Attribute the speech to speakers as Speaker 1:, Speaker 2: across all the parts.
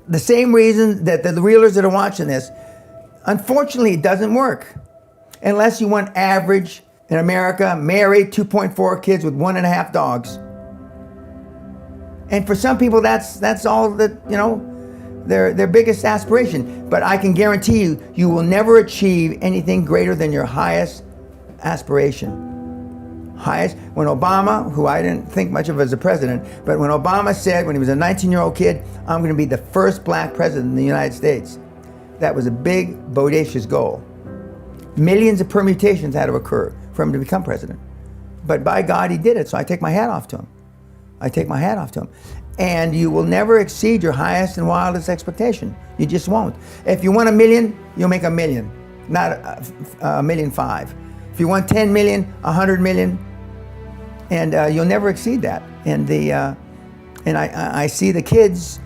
Speaker 1: the same reason that the realtors that are watching this, unfortunately, it doesn't work. Unless you want average in America, married, 2.4 kids with 1.5 dogs. And for some people, that's all that, you know, their biggest aspiration. But I can guarantee you, you will never achieve anything greater than your highest aspiration. Highest. When Obama, who I didn't think much of as a president, but when Obama said, when he was a 19-year-old kid, I'm going to be the first black president in the United States, that was a big, bodacious goal. Millions of permutations had to occur for him to become president. But by God, he did it, so I take my hat off to him. I take my hat off to him. And you will never exceed your highest and wildest expectation. You just won't. If you want $1 million, you'll make $1 million, not $1.5 million. If you want 10 million, 100 million, and you'll never exceed that. And I see the kids,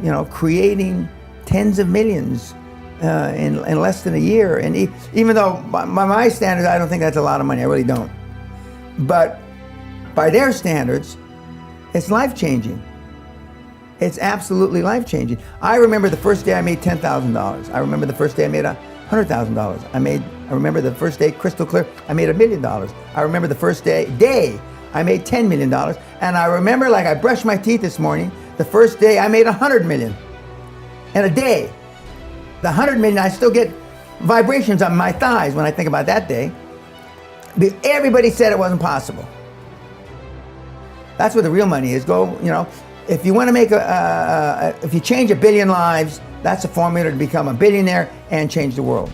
Speaker 1: you know, creating tens of millions in less than a year. And even though by my standards, I don't think that's a lot of money. I really don't. But by their standards, it's life-changing. It's absolutely life-changing. I remember the first day I made $10,000. I remember the first day I made $100,000. I remember the first day, crystal clear, I made $1 million. I remember the first day I made $10 million. And I remember, like I brushed my teeth this morning, the first day I made $100 million. In a day. The $100 million, I still get vibrations on my thighs when I think about that day. Everybody said it wasn't possible. That's where the real money is. Go, you know, if you want to make if you change 1 billion lives, that's a formula to become a billionaire and change the world.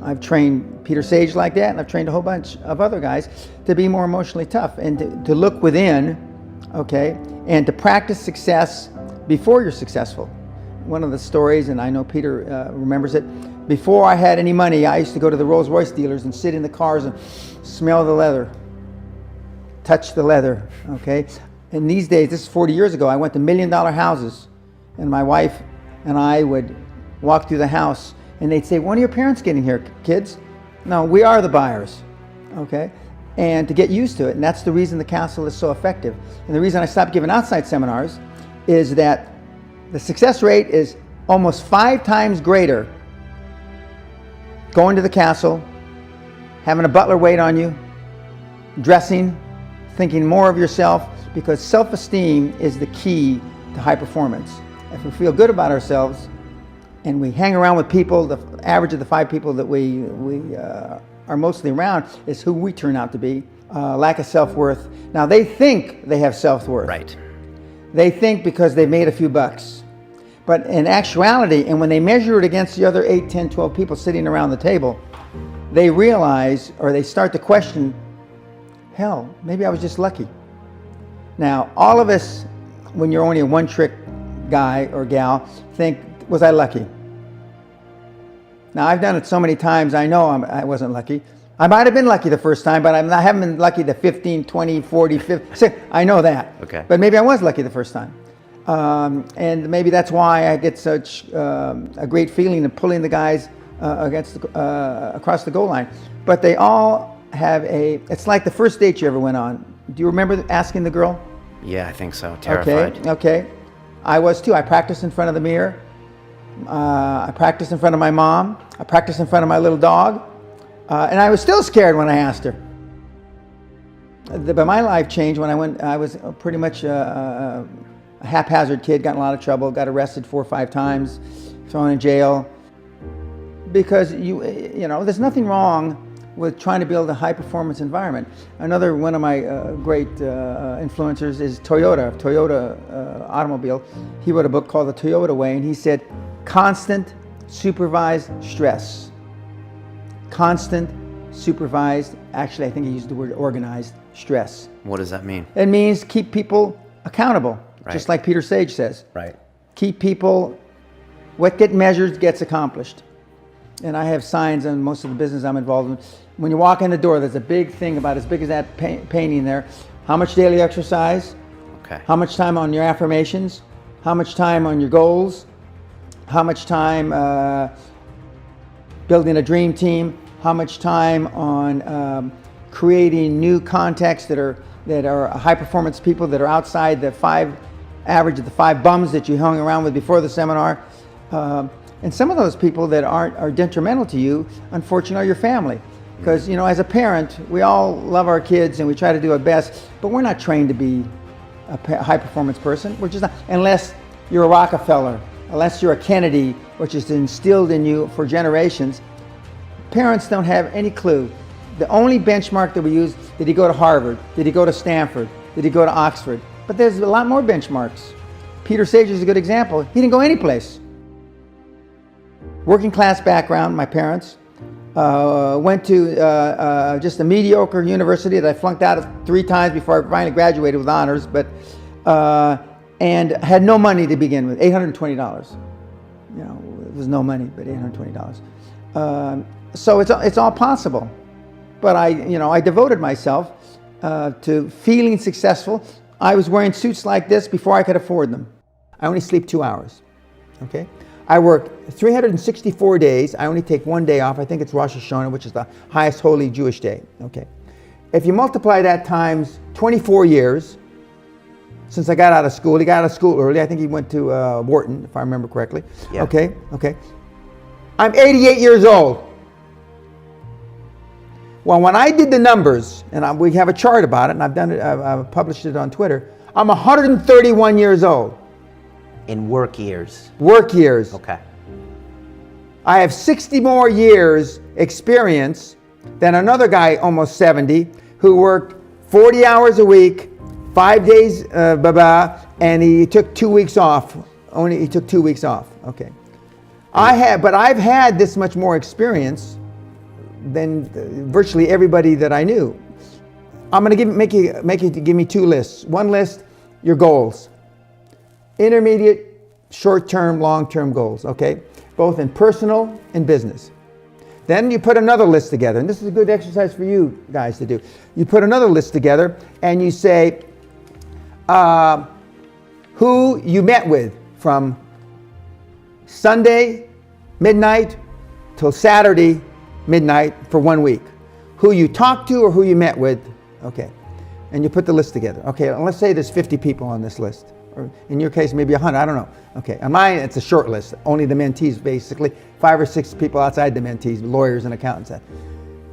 Speaker 1: I've trained Peter Sage like that, and I've trained a whole bunch of other guys to be more emotionally tough and to look within, okay, and to practice success before you're successful. One of the stories, and I know Peter remembers it, before I had any money, I used to go to the Rolls Royce dealers and sit in the cars and smell the leather, touch the leather, okay? And these days, this is 40 years ago, I went to $1 million houses, and my wife and I would walk through the house, and they'd say, when are your parents getting here, kids? No, we are the buyers, okay? And to get used to it, and that's the reason the castle is so effective. And the reason I stopped giving outside seminars is that the success rate is almost 5 times greater going to the castle, having a butler wait on you, dressing, thinking more of yourself, because self-esteem is the key to high performance. If we feel good about ourselves and we hang around with people, the average of the 5 people that we are mostly around is who we turn out to be. Lack of self-worth. Now they think they have self-worth.
Speaker 2: Right.
Speaker 1: They think because they've made a few bucks. But in actuality, and when they measure it against the other 8, 10, 12 people sitting around the table, they realize, or they start to question, hell, maybe I was just lucky. Now, all of us, when you're only a one-trick guy or gal, think, was I lucky? Now, I've done it so many times, I know I wasn't lucky. I might have been lucky the first time, but I haven't been lucky the 15, 20, 40, 50. I know that.
Speaker 2: Okay.
Speaker 1: But maybe I was lucky the first time. And maybe that's why I get such a great feeling of pulling the guys across the goal line. But they all have it's like the first date you ever went on. Do you remember asking the girl?
Speaker 2: Yeah, I think so. Terrified.
Speaker 1: Okay. I was too. I practiced in front of the mirror. I practiced in front of my mom. I practiced in front of my little dog. And I was still scared when I asked her. But my life changed when I was pretty much a haphazard kid, got in a lot of trouble, got arrested 4 or 5 times, thrown in jail. Because you know, there's nothing wrong with trying to build a high performance environment. Another one of my great influencers is Toyota automobile. He wrote a book called The Toyota Way, and he said, constant supervised stress. Constant supervised, actually I think he used the word organized stress.
Speaker 2: What does that mean?
Speaker 1: It means keep people accountable,
Speaker 2: right.
Speaker 1: Just like Peter Sage says.
Speaker 2: Right.
Speaker 1: Keep people, what gets measured gets accomplished. And I have signs on most of the business I'm involved in. When you walk in the door, there's a big thing about as big as that painting there. How much daily exercise?
Speaker 2: Okay.
Speaker 1: How much time on your affirmations? How much time on your goals? How much time building a dream team? how much time on creating new contacts that are high performance people that are outside the average of the 5 bums that you hung around with before the seminar. And some of those people that are detrimental to you, unfortunately, are your family. Because, you know, as a parent, we all love our kids and we try to do our best, but we're not trained to be a high performance person. We're just not, unless you're a Rockefeller, unless you're a Kennedy, which is instilled in you for generations. Parents don't have any clue. The only benchmark that we use, did he go to Harvard? Did he go to Stanford? Did he go to Oxford? But there's a lot more benchmarks. Peter Sage is a good example. He didn't go anyplace. Working class background, my parents. Went to just a mediocre university that I flunked out of 3 times before I finally graduated with honors, but and had no money to begin with, $820. You know, it was no money, but $820. So it's all possible. But I devoted myself to feeling successful. I was wearing suits like this before I could afford them. I only sleep 2 hours, okay? I work 364 days. I only take 1 day off. I think it's Rosh Hashanah, which is the highest holy Jewish day, okay? If you multiply that times 24 years, since I got out of school, he got out of school early. I think he went to Wharton, if I remember correctly. Yeah. Okay. I'm 88 years old. Well, when I did the numbers, and we have a chart about it, and I've done it, I've published it on Twitter, I'm 131 years old.
Speaker 2: In work years?
Speaker 1: Work years.
Speaker 2: Okay.
Speaker 1: I have 60 more years experience than another guy, almost 70, who worked 40 hours a week, 5 days, and he took 2 weeks off. He took 2 weeks off. Okay. But I've had this much more experience than virtually everybody that I knew. I'm going to make you give me 2 lists. One list, your goals. Intermediate, short-term, long-term goals, okay? Both in personal and business. Then you put another list together, and this is a good exercise for you guys to do. You put another list together and you say who you met with from Sunday midnight till Saturday midnight for 1 week. Who you talked to or who you met with, okay? And you put the list together. Okay, let's say there's 50 people on this list. Or in your case, maybe 100, I don't know. Okay, on mine, it's a short list. Only the mentees, basically. 5 or 6 people outside the mentees, lawyers and accountants.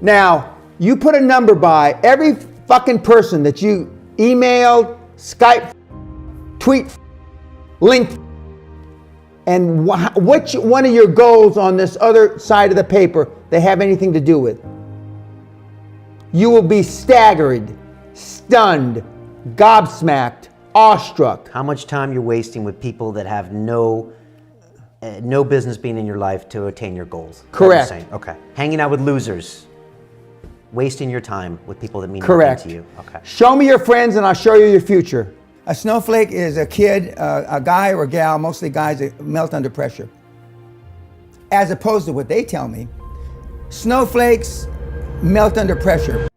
Speaker 1: Now, you put a number by every fucking person that you emailed, Skype, tweet, linked, and which one of your goals on this other side of the paper they have anything to do with. You will be staggered, stunned, gobsmacked, awestruck.
Speaker 2: How much time you're wasting with people that have no business being in your life to attain your goals.
Speaker 1: Correct.
Speaker 2: Okay. Hanging out with losers. Wasting your time with people that mean
Speaker 1: Correct.
Speaker 2: nothing to you. Okay.
Speaker 1: Show me your friends and I'll show you your future. A snowflake is a kid, a guy or gal, mostly guys that melt under pressure. As opposed to what they tell me, snowflakes melt under pressure.